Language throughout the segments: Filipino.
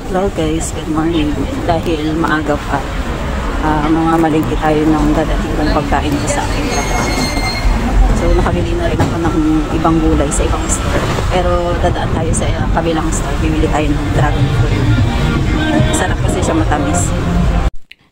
Hello guys, good morning. Dahil maaga pa, mamamalingki tayo ng dadating ng pagkain ko sa aking trabaho. So nakabili na rin ako ng ibang gulay sa ibang store. Pero dadaan tayo sa kabilang store, bibili tayo ng dragon fruit. Sarap kasi siya, matamis.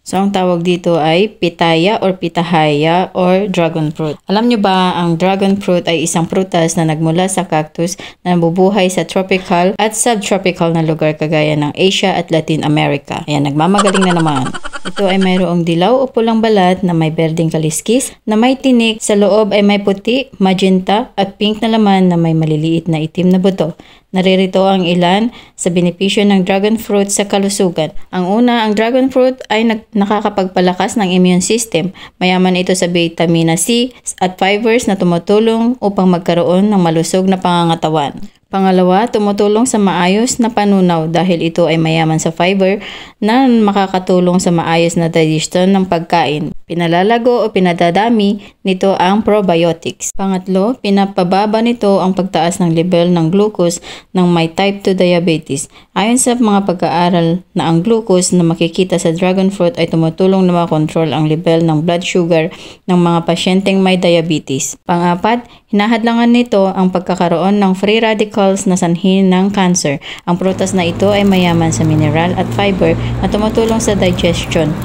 So, ang tawag dito ay pitaya or pitahaya or dragon fruit. Alam nyo ba, ang dragon fruit ay isang prutas na nagmula sa cactus na nabubuhay sa tropical at subtropical na lugar kagaya ng Asia at Latin America. Ayan, nagmamagaling na naman. Ito ay mayroong dilaw o pulang balat na may berdeng kaliskis, na may tinik, sa loob ay may puti, magenta at pink na laman na may maliliit na itim na buto. Naririto ang ilan sa benepisyo ng dragon fruit sa kalusugan. Ang una, ang dragon fruit ay nakakapagpalakas ng immune system. Mayaman ito sa vitamina C at fibers na tumutulong upang magkaroon ng malusog na pangangatawan. Pangalawa, tumutulong sa maayos na panunaw dahil ito ay mayaman sa fiber na makakatulong sa maayos na digestion ng pagkain. Pinalalago o pinadadami nito ang probiotics. Pangatlo, pinapababa nito ang pagtaas ng level ng glucose ng may type 2 diabetes. Ayon sa mga pag-aaral na ang glucose na makikita sa dragon fruit ay tumutulong na makontrol ang level ng blood sugar ng mga pasyenteng may diabetes. Pangapat, hinahadlangan nito ang pagkakaroon ng free radicals na sanhi ng cancer. Ang prutas na ito ay mayaman sa mineral at fiber na tumutulong sa digestion.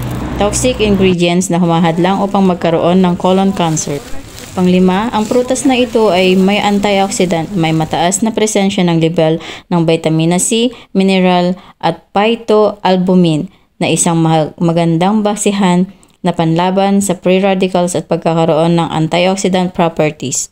Toxic ingredients na humahadlang upang magkaroon ng colon cancer. Panglima, ang prutas na ito ay may antioxidant, may mataas na presensya ng level ng vitamina C, mineral at phytoalbumin na isang magandang basihan na panlaban sa free radicals at pagkakaroon ng antioxidant properties.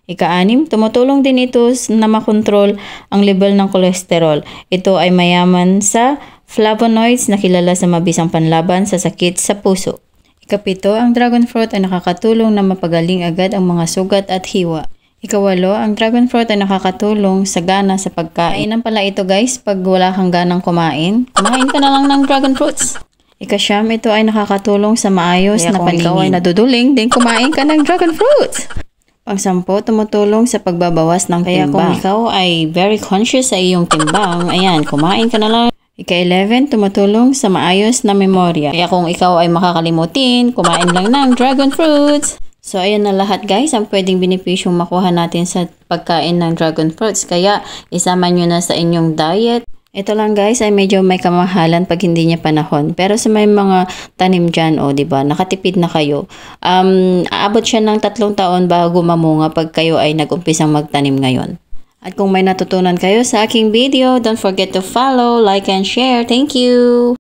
Ika-anim, tumutulong din ito na makontrol ang level ng kolesterol. Ito ay mayaman sa flavonoids na kilala sa mabisang panlaban sa sakit sa puso. Ikapito, ang dragon fruit ay nakakatulong na mapagaling agad ang mga sugat at hiwa. Ikawalo, ang dragon fruit ay nakakatulong sa gana sa pagkain. Kainan pala ito guys, pag wala kang ganang kumain ka na lang ng dragon fruits. Ikasyam, ito ay nakakatulong sa maayos na paningin. Kung ikaw ay naduduling, din kumain ka ng dragon fruits. Pang-10, tumutulong sa pagbabawas ng timbang. Kaya kung ikaw ay very conscious sa iyong timbang, ayan, kumain ka na lang. Ika-11, tumutulong sa maayos na memorya. Kaya kung ikaw ay makakalimutin, kumain lang ng dragon fruits. So, ayan na lahat guys, ang pwedeng benepisyong makuha natin sa pagkain ng dragon fruits. Kaya, isama nyo na sa inyong diet. Ito lang guys ay medyo may kamahalan pag hindi niya panahon. Pero sa may mga tanim dyan, diba, nakatipid na kayo. Aabot siya ng 3 taon bago mamunga pag kayo ay nag-umpisang magtanim ngayon. At kung may natutunan kayo sa aking video, don't forget to follow, like, and share. Thank you!